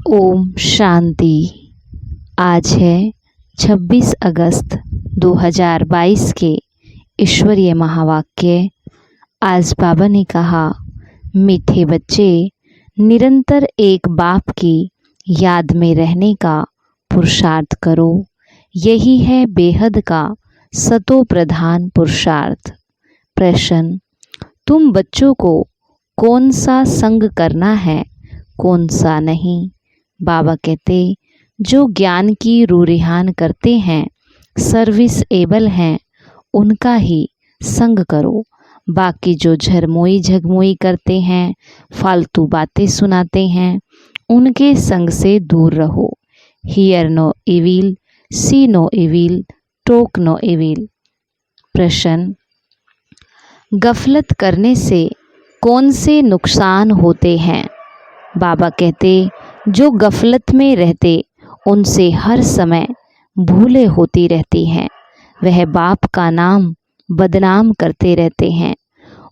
ओम शांति। आज है 26 अगस्त 2022 के ईश्वरीय महावाक्य। आज बाबा ने कहा, मीठे बच्चे, निरंतर एक बाप की याद में रहने का पुरुषार्थ करो। यही है बेहद का सतो प्रधान पुरुषार्थ। प्रश्न, तुम बच्चों को कौन सा संग करना है, कौन सा नहीं? बाबा कहते, जो ज्ञान की रूरिहान करते हैं, सर्विस एबल हैं, उनका ही संग करो। बाकी जो झरमोई झगमोई करते हैं, फालतू बातें सुनाते हैं, उनके संग से दूर रहो। Hear no evil, see no evil, talk no evil. प्रश्न, गफलत करने से कौन से नुकसान होते हैं? बाबा कहते, जो गफलत में रहते उनसे हर समय भूलें होती रहती हैं। वह बाप का नाम बदनाम करते रहते हैं।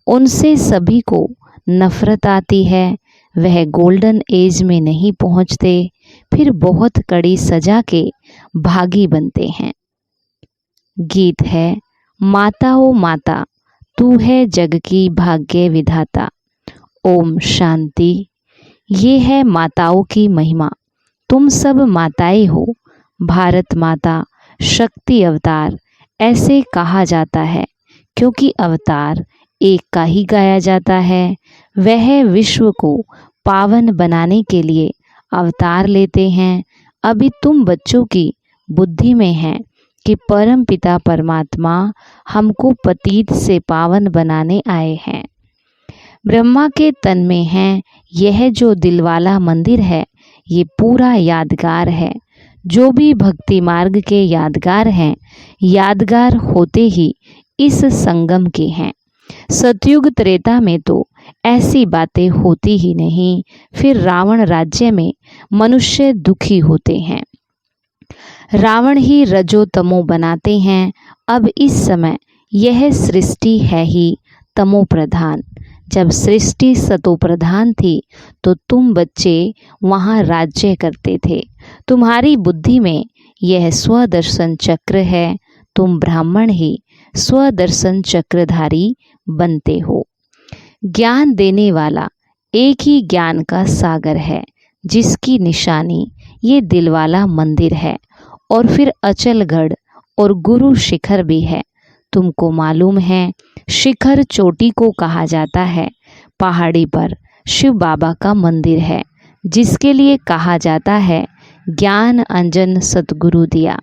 उनसे सभी को नफरत आती है। वह गोल्डन एज में नहीं पहुंचते, फिर बहुत कड़ी सजा के भागी बनते हैं। गीत है, माता ओ माता, तू है जग की भाग्य विधाता। ओम शांति। ये है माताओं की महिमा। तुम सब माताएं हो। भारत माता, शक्ति अवतार ऐसे कहा जाता है क्योंकि अवतार एक का ही गाया जाता है। वह विश्व को पावन बनाने के लिए अवतार लेते हैं। अभी तुम बच्चों की बुद्धि में है कि परम पिता परमात्मा हमको पतित से पावन बनाने आए हैं। ब्रह्मा के तन में है यह जो दिलवाला मंदिर है, ये पूरा यादगार है। जो भी भक्ति मार्ग के यादगार हैं, यादगार होते ही इस संगम के हैं। सतयुग त्रेता में तो ऐसी बातें होती ही नहीं। फिर रावण राज्य में मनुष्य दुखी होते हैं। रावण ही रजो तमो बनाते हैं। अब इस समय यह सृष्टि है ही तमो प्रधान। जब सृष्टि सतो प्रधान थी तो तुम बच्चे वहाँ राज्य करते थे। तुम्हारी बुद्धि में यह स्वदर्शन चक्र है। तुम ब्राह्मण ही स्वदर्शन चक्रधारी बनते हो। ज्ञान देने वाला एक ही ज्ञान का सागर है, जिसकी निशानी ये दिलवाला मंदिर है। और फिर अचलगढ़ और गुरु शिखर भी है। तुमको मालूम है, शिखर चोटी को कहा जाता है। पहाड़ी पर शिव बाबा का मंदिर है, जिसके लिए कहा जाता है, ज्ञान अंजन सतगुरु दिया।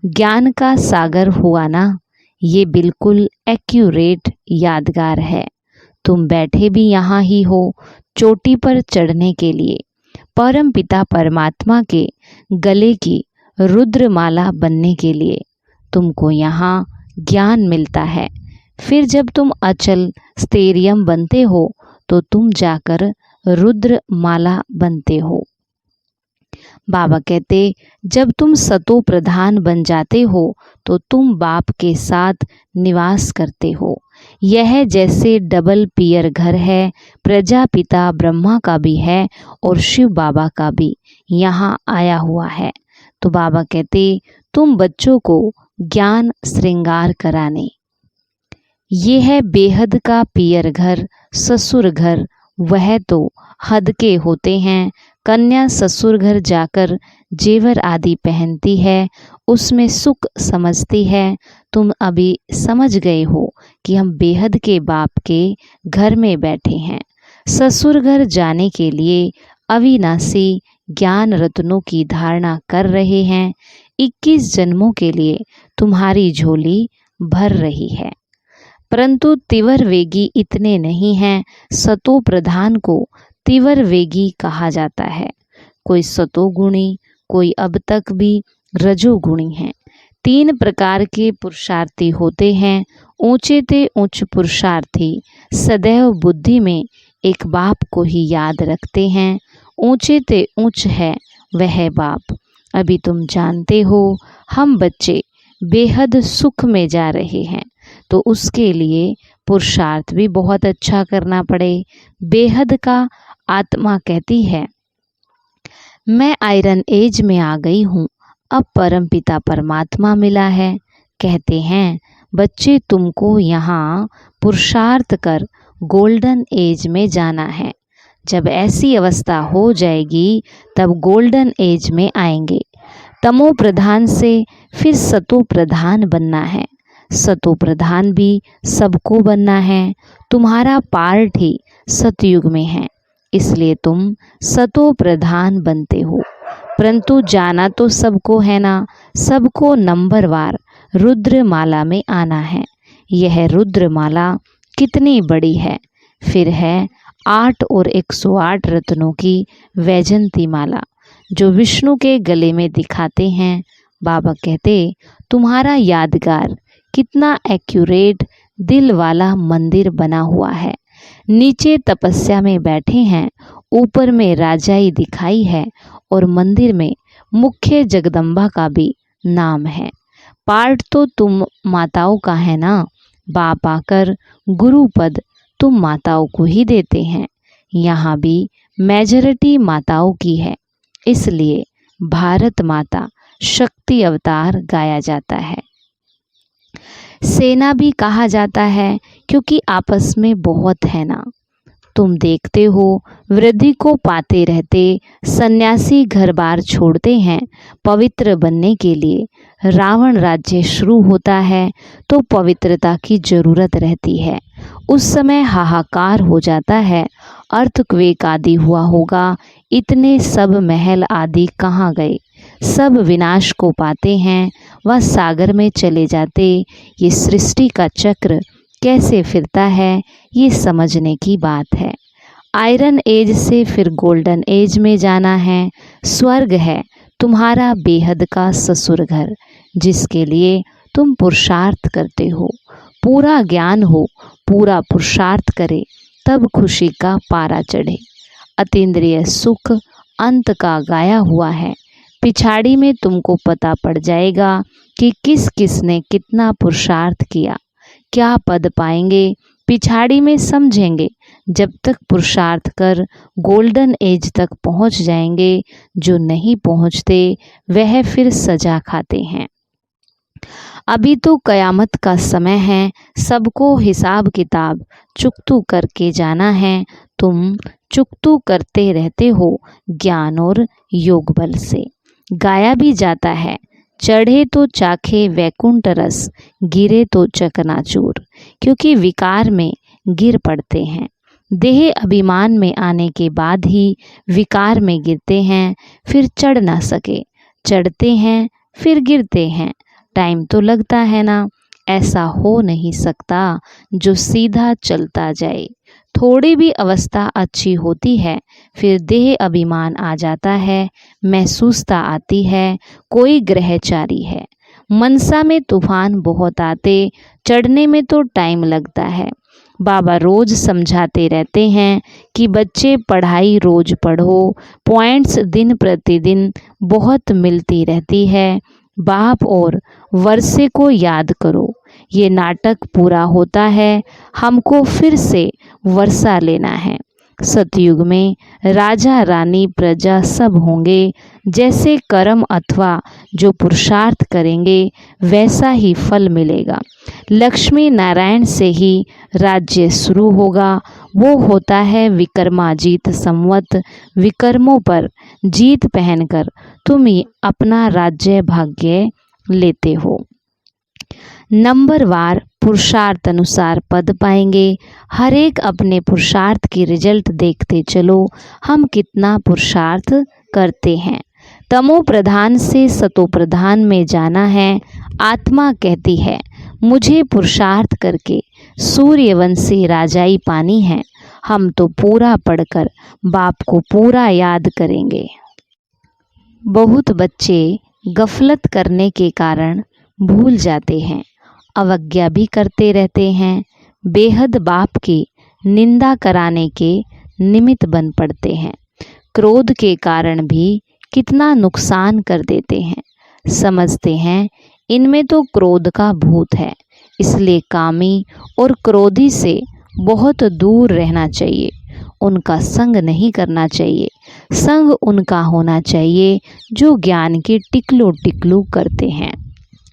ज्ञान का सागर हुआ ना, ये बिल्कुल एक्यूरेट यादगार है। तुम बैठे भी यहाँ ही हो, चोटी पर चढ़ने के लिए, परम पिता परमात्मा के गले की रुद्रमाला बनने के लिए। तुमको यहाँ ज्ञान मिलता है। फिर जब तुम अचल स्टेरियम बनते हो तो तुम जाकर रुद्र माला बनते हो। बाबा कहते, जब तुम सतो प्रधान बन जाते हो तो तुम बाप के साथ निवास करते हो। यह जैसे डबल पियर घर है। प्रजापिता ब्रह्मा का भी है और शिव बाबा का भी यहाँ आया हुआ है। तो बाबा कहते, तुम बच्चों को ज्ञान श्रृंगार कराने। ये है बेहद का पियर घर, ससुर घर। वह तो हद के होते हैं। कन्या ससुर घर जाकर जेवर आदि पहनती है, उसमें सुख समझती है। तुम अभी समझ गए हो कि हम बेहद के बाप के घर में बैठे हैं। ससुर घर जाने के लिए अविनाशी ज्ञान रत्नों की धारणा कर रहे हैं। 21 जन्मों के लिए तुम्हारी झोली भर रही है। परंतु तीव्र वेगी इतने नहीं हैं। सतो प्रधान को तीव्र वेगी कहा जाता है। कोई सतोगुणी, कोई अब तक भी रजोगुणी है। 3 प्रकार के पुरुषार्थी होते हैं। ऊंचे ते उच्च पुरुषार्थी सदैव बुद्धि में एक बाप को ही याद रखते हैं। ऊंचे ते उच्च है वह बाप। अभी तुम जानते हो, हम बच्चे बेहद सुख में जा रहे हैं, तो उसके लिए पुरुषार्थ भी बहुत अच्छा करना पड़े। बेहद का आत्मा कहती है, मैं आयरन एज में आ गई हूँ, अब परमपिता परमात्मा मिला है। कहते हैं बच्चे तुमको यहाँ पुरुषार्थ कर गोल्डन एज में जाना है। जब ऐसी अवस्था हो जाएगी तब गोल्डन एज में आएंगे। तमो प्रधान से फिर सतो प्रधान बनना है। सतो प्रधान भी सबको बनना है। तुम्हारा पार्ट ही सतयुग में है, इसलिए तुम सतो प्रधान बनते हो। परंतु जाना तो सबको है ना। सबको नंबरवार रुद्रमाला में आना है। यह रुद्रमाला कितनी बड़ी है। फिर है 8 और 108 रत्नों की वैजंती माला जो विष्णु के गले में दिखाते हैं। बाबा कहते तुम्हारा यादगार कितना एक्यूरेट दिल वाला मंदिर बना हुआ है। नीचे तपस्या में बैठे हैं, ऊपर में राजाई दिखाई है और मंदिर में मुख्य जगदम्बा का भी नाम है। पार्ट तो तुम माताओं का है ना। बाप आकर गुरु पद तुम माताओं को ही देते हैं। यहाँ भी मेजॉरिटी माताओं की है, इसलिए भारत माता शक्ति अवतार गाया जाता है। सेना भी कहा जाता है क्योंकि आपस में बहुत है ना। तुम देखते हो वृद्धि को पाते रहते सन्यासी घर बार छोड़ते हैं पवित्र बनने के लिए। रावण राज्य शुरू होता है तो पवित्रता की जरूरत रहती है। उस समय हाहाकार हो जाता है, अर्थक्वेक आदि हुआ होगा। इतने सब महल आदि कहाँ गए, सब विनाश को पाते हैं, वह सागर में चले जाते। ये सृष्टि का चक्र कैसे फिरता है ये समझने की बात है। आयरन एज से फिर गोल्डन एज में जाना है। स्वर्ग है तुम्हारा बेहद का ससुर घर, जिसके लिए तुम पुरुषार्थ करते हो। पूरा ज्ञान हो, पूरा पुरुषार्थ करे, तब खुशी का पारा चढ़े। अतीन्द्रिय सुख अंत का गाया हुआ है। पिछाड़ी में तुमको पता पड़ जाएगा कि किस किस ने कितना पुरुषार्थ किया, क्या पद पाएंगे। पिछाड़ी में समझेंगे। जब तक पुरुषार्थ कर गोल्डन एज तक पहुंच जाएंगे। जो नहीं पहुंचते वह फिर सजा खाते हैं। अभी तो कयामत का समय है, सबको हिसाब किताब चुकतू करके जाना है। तुम चुकतू करते रहते हो ज्ञान और योग बल से। गाया भी जाता है, चढ़े तो चाखे वैकुंठ रस, गिरे तो चकनाचूर। क्योंकि विकार में गिर पड़ते हैं। देह अभिमान में आने के बाद ही विकार में गिरते हैं, फिर चढ़ ना सके। चढ़ते हैं फिर गिरते हैं, टाइम तो लगता है ना। ऐसा हो नहीं सकता जो सीधा चलता जाए। थोड़ी भी अवस्था अच्छी होती है, फिर देह अभिमान आ जाता है, महसूसता आती है कोई ग्रहचारी है। मनसा में तूफान बहुत आते, चढ़ने में तो टाइम लगता है। बाबा रोज समझाते रहते हैं कि बच्चे पढ़ाई रोज पढ़ो, पॉइंट्स दिन प्रतिदिन बहुत मिलती रहती है। बाप और वर्षे को याद करो। ये नाटक पूरा होता है, हमको फिर से वर्षा लेना है। सतयुग में राजा रानी प्रजा सब होंगे। जैसे कर्म अथवा जो पुरुषार्थ करेंगे वैसा ही फल मिलेगा। लक्ष्मी नारायण से ही राज्य शुरू होगा। वो होता है विक्रमाजीत संवत। विक्रमों पर जीत पहनकर तुम ही अपना राज्य भाग्य लेते हो। नंबरवार पुरुषार्थ अनुसार पद पाएंगे। हर एक अपने पुरुषार्थ की रिजल्ट देखते चलो, हम कितना पुरुषार्थ करते हैं। तमो प्रधान से सतो प्रधान में जाना है। आत्मा कहती है मुझे पुरुषार्थ करके सूर्यवंशी राजाई पानी है। हम तो पूरा पढ़कर बाप को पूरा याद करेंगे। बहुत बच्चे गफलत करने के कारण भूल जाते हैं, अवज्ञा भी करते रहते हैं। बेहद बाप की निंदा कराने के निमित्त बन पड़ते हैं। क्रोध के कारण भी कितना नुकसान कर देते हैं। समझते हैं इनमें तो क्रोध का भूत है, इसलिए कामी और क्रोधी से बहुत दूर रहना चाहिए। उनका संग नहीं करना चाहिए। संग उनका होना चाहिए जो ज्ञान की टिकलो टिकलू करते हैं।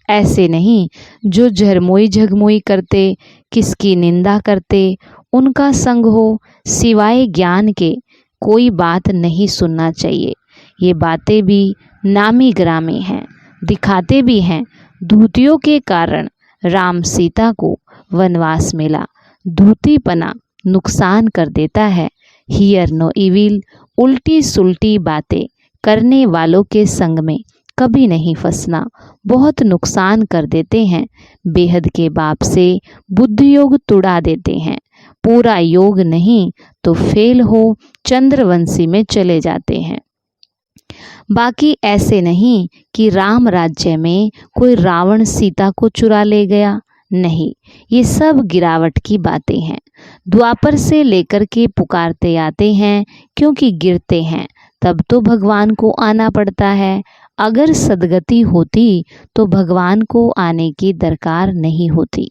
ऐसे नहीं जो झरमोई झगमोई करते, किसकी निंदा करते, उनका संग हो। सिवाय ज्ञान के कोई बात नहीं सुनना चाहिए। ये बातें भी नामी ग्रामी हैं, दिखाते भी हैं। धूतियों के कारण राम सीता को वनवास मिला। धूतीपना नुकसान कर देता है। हियर नो इविल, उल्टी सुल्टी बातें करने वालों के संग में कभी नहीं फंसना, बहुत नुकसान कर देते हैं। बेहद के बाप से बुद्धि योग तुड़ा देते हैं। पूरा योग नहीं तो फेल हो चंद्रवंशी में चले जाते हैं। बाकी ऐसे नहीं कि राम राज्य में कोई रावण सीता को चुरा ले गया, नहीं, ये सब गिरावट की बातें हैं। द्वापर से लेकर के पुकारते आते हैं, क्योंकि गिरते हैं तब तो भगवान को आना पड़ता है। अगर सदगति होती तो भगवान को आने की दरकार नहीं होती।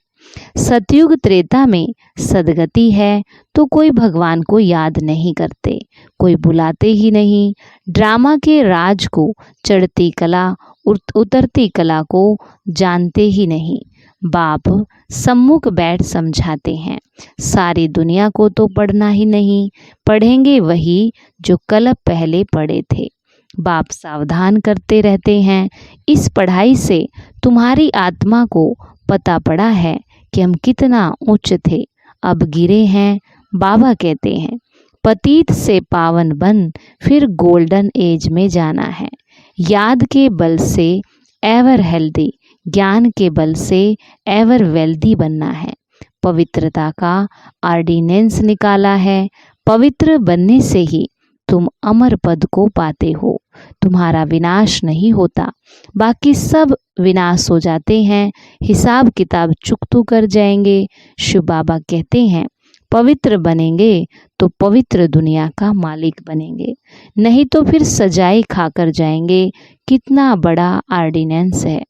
सतयुग त्रेता में सदगति है तो कोई भगवान को याद नहीं करते, कोई बुलाते ही नहीं। ड्रामा के राज को चढ़ती कला उतरती कला को जानते ही नहीं। बाप सम्मुख बैठ समझाते हैं, सारी दुनिया को तो पढ़ना ही नहीं, पढ़ेंगे वही जो कल पहले पढ़े थे। बाप सावधान करते रहते हैं, इस पढ़ाई से तुम्हारी आत्मा को पता पड़ा है कि हम कितना उच्च थे, अब गिरे हैं। बाबा कहते हैं, पतीत से पावन बन फिर गोल्डन एज में जाना है। याद के बल से एवर हेल्दी, ज्ञान के बल से एवर वेल्दी बनना है। पवित्रता का ऑर्डिनेंस निकाला है। पवित्र बनने से ही तुम अमर पद को पाते हो। तुम्हारा विनाश नहीं होता, बाकी सब विनाश हो जाते हैं। हिसाब किताब चुकतू कर जाएंगे। शिव बाबा कहते हैं, पवित्र बनेंगे तो पवित्र दुनिया का मालिक बनेंगे, नहीं तो फिर सजाए खाकर जाएंगे। कितना बड़ा ऑर्डिनेंस है।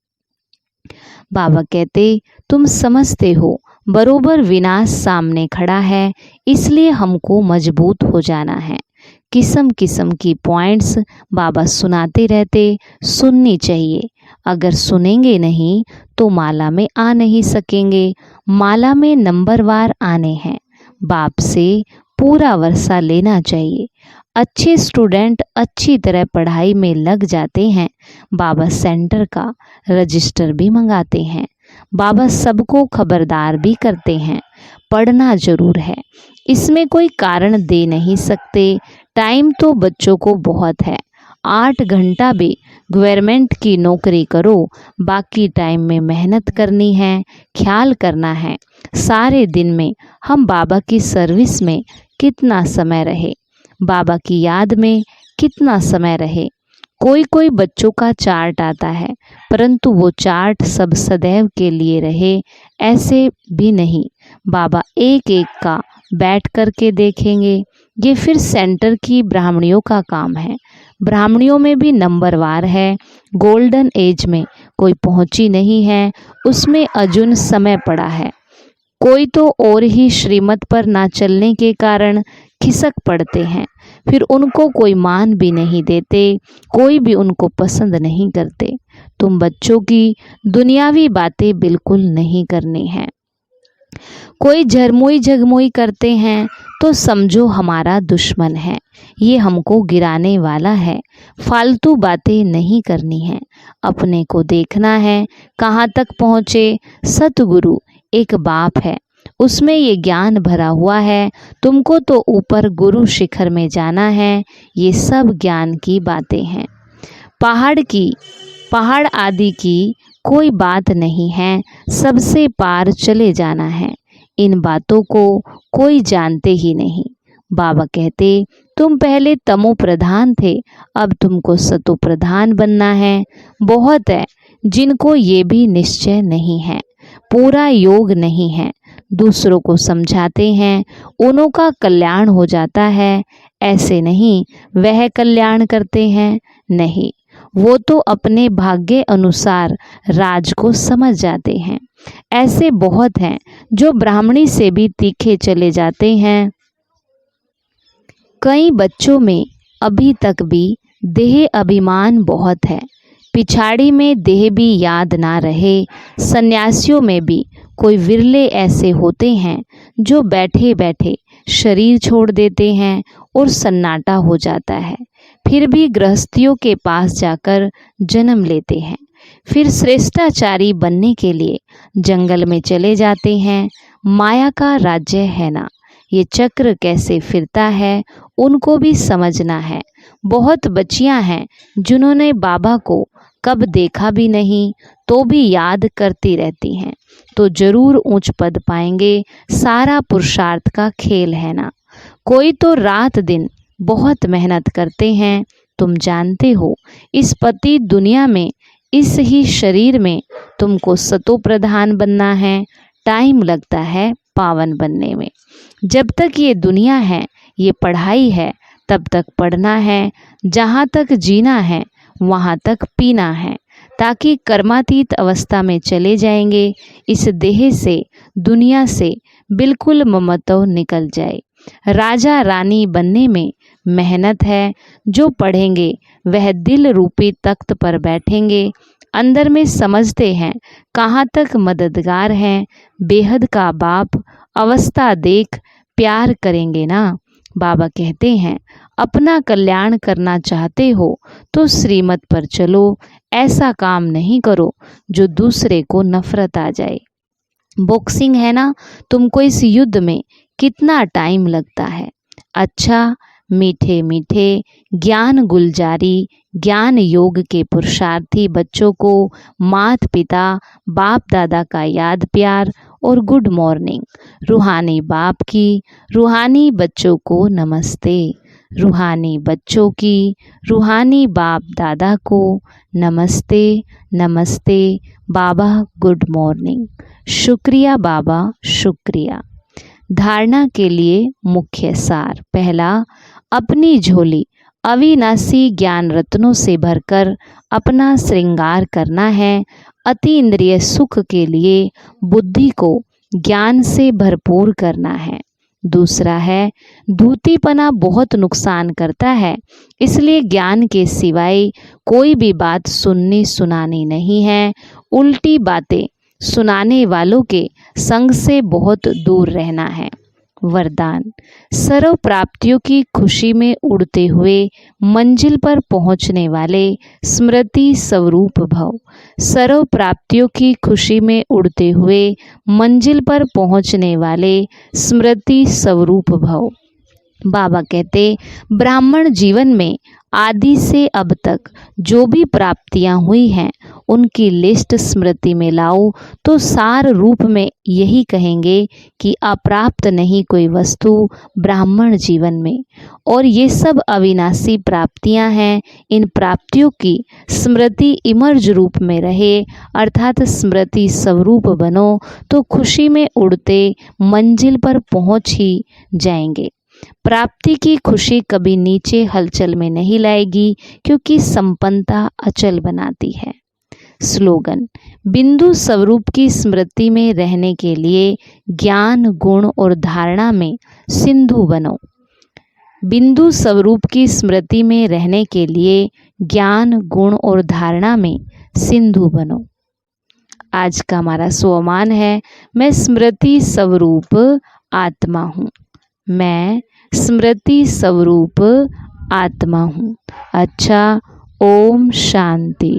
बाबा कहते, तुम समझते हो बरोबर विनाश सामने खड़ा है, इसलिए हमको मजबूत हो जाना है। किस्म किस्म की पॉइंट्स बाबा सुनाते रहते, सुननी चाहिए। अगर सुनेंगे नहीं तो माला में आ नहीं सकेंगे। माला में नंबरवार आने हैं। बाप से पूरा वर्षा लेना चाहिए। अच्छे स्टूडेंट अच्छी तरह पढ़ाई में लग जाते हैं। बाबा सेंटर का रजिस्टर भी मंगाते हैं। बाबा सबको खबरदार भी करते हैं, पढ़ना जरूर है, इसमें कोई कारण दे नहीं सकते। टाइम तो बच्चों को बहुत है, 8 घंटा भी गवर्नमेंट की नौकरी करो, बाकी टाइम में मेहनत करनी है, ख्याल करना है। सारे दिन में हम बाबा की सर्विस में कितना समय रहे, बाबा की याद में कितना समय रहे। कोई कोई बच्चों का चार्ट आता है, परंतु वो चार्ट सब सदैव के लिए रहे, ऐसे भी नहीं। बाबा एक एक का बैठ करके देखेंगे। ये फिर सेंटर की ब्राह्मणियों का काम है। ब्राह्मणियों में भी नंबरवार है। गोल्डन एज में कोई पहुंची नहीं है, उसमें अजुन समय पड़ा है। कोई तो और ही श्रीमत पर ना चलने के कारण खिसक पड़ते हैं, फिर उनको कोई मान भी नहीं देते, कोई भी उनको पसंद नहीं करते। तुम बच्चों की दुनियावी बातें बिल्कुल नहीं करनी है। कोई झरमोई झगमोई करते हैं तो समझो हमारा दुश्मन है, ये हमको गिराने वाला है। फालतू बातें नहीं करनी है, अपने को देखना है कहाँ तक पहुँचे। सतगुरु एक बाप है, उसमें ये ज्ञान भरा हुआ है। तुमको तो ऊपर गुरु शिखर में जाना है। ये सब ज्ञान की बातें हैं। पहाड़ आदि की कोई बात नहीं है, सबसे पार चले जाना है। इन बातों को कोई जानते ही नहीं। बाबा कहते, तुम पहले तमो प्रधान थे, अब तुमको सतो प्रधान बनना है। बहुत है जिनको ये भी निश्चय नहीं है, पूरा योग नहीं है। दूसरों को समझाते हैं, उन्हों का कल्याण हो जाता है। ऐसे नहीं वह कल्याण करते हैं, नहीं, वो तो अपने भाग्य अनुसार राज को समझ जाते हैं। ऐसे बहुत हैं जो ब्राह्मणी से भी तीखे चले जाते हैं। कई बच्चों में अभी तक भी देह अभिमान बहुत है, पिछाड़ी में देह भी याद ना रहे। सन्यासियों में भी कोई विरले ऐसे होते हैं जो बैठे बैठे शरीर छोड़ देते हैं और सन्नाटा हो जाता है, फिर भी गृहस्थियों के पास जाकर जन्म लेते हैं, फिर श्रेष्ठाचारी बनने के लिए जंगल में चले जाते हैं। माया का राज्य है ना, ये चक्र कैसे फिरता है उनको भी समझना है। बहुत बच्चियां हैं जिन्होंने बाबा को कब देखा भी नहीं तो भी याद करती रहती हैं, तो जरूर ऊंच पद पाएंगे। सारा पुरुषार्थ का खेल है ना। कोई तो रात दिन बहुत मेहनत करते हैं, तुम जानते हो। इस पति दुनिया में, इस ही शरीर में तुमको सतो प्रधान बनना है। टाइम लगता है पावन बनने में। जब तक ये दुनिया है, ये पढ़ाई है, तब तक पढ़ना है। जहाँ तक जीना है वहाँ तक पीना है, ताकि कर्मातीत अवस्था में चले जाएंगे। इस देह से, दुनिया से बिल्कुल ममत्व निकल जाए। राजा रानी बनने में मेहनत है। जो पढ़ेंगे वह दिल रूपी तख्त पर बैठेंगे। अंदर में समझते हैं कहाँ तक मददगार हैं। बेहद का बाप अवस्था देख प्यार करेंगे ना। बाबा कहते हैं, अपना कल्याण करना चाहते हो तो श्रीमत पर चलो। ऐसा काम नहीं करो जो दूसरे को नफरत आ जाए। बॉक्सिंग है ना, तुमको इस युद्ध में कितना टाइम लगता है। अच्छा, मीठे मीठे ज्ञान गुलजारी, ज्ञान योग के पुरुषार्थी बच्चों को माता पिता बाप दादा का याद प्यार और गुड मॉर्निंग। रूहानी बाप की, रूहानी बच्चों को नमस्ते। रूहानी बच्चों की, रूहानी बाप दादा को नमस्ते नमस्ते। बाबा गुड मॉर्निंग। शुक्रिया बाबा, शुक्रिया। धारणा के लिए मुख्य सार। पहला, अपनी झोली अविनाशी ज्ञान रत्नों से भरकर अपना श्रृंगार करना है। अति इंद्रिय सुख के लिए बुद्धि को ज्ञान से भरपूर करना है। दूसरा है, धूतीपना बहुत नुकसान करता है, इसलिए ज्ञान के सिवाय कोई भी बात सुननी सुनानी नहीं है। उल्टी बातें सुनाने वालों के संग से बहुत दूर रहना है। वरदान, सर्व प्राप्तियों की खुशी में उड़ते हुए मंजिल पर पहुंचने वाले स्मृति स्वरूप भव। सर्व प्राप्तियों की खुशी में उड़ते हुए मंजिल पर पहुंचने वाले स्मृति स्वरूप भव। बाबा कहते, ब्राह्मण जीवन में आदि से अब तक जो भी प्राप्तियां हुई हैं उनकी लिस्ट स्मृति में लाओ तो सार रूप में यही कहेंगे कि अप्राप्त नहीं कोई वस्तु ब्राह्मण जीवन में, और ये सब अविनाशी प्राप्तियां हैं। इन प्राप्तियों की स्मृति इमर्ज रूप में रहे, अर्थात स्मृति स्वरूप बनो तो खुशी में उड़ते मंजिल पर पहुंच ही जाएंगे। प्राप्ति की खुशी कभी नीचे हलचल में नहीं लाएगी, क्योंकि संपन्नता अचल बनाती है। स्लोगन, बिंदु स्वरूप की स्मृति में रहने के लिए ज्ञान गुण और धारणा में सिंधु बनो। बिंदु स्वरूप की स्मृति में रहने के लिए ज्ञान गुण और धारणा में सिंधु बनो। आज का हमारा स्वमान है, मैं स्मृति स्वरूप आत्मा हूँ। मैं स्मृति स्वरूप आत्मा हूँ। अच्छा, ओम शांति।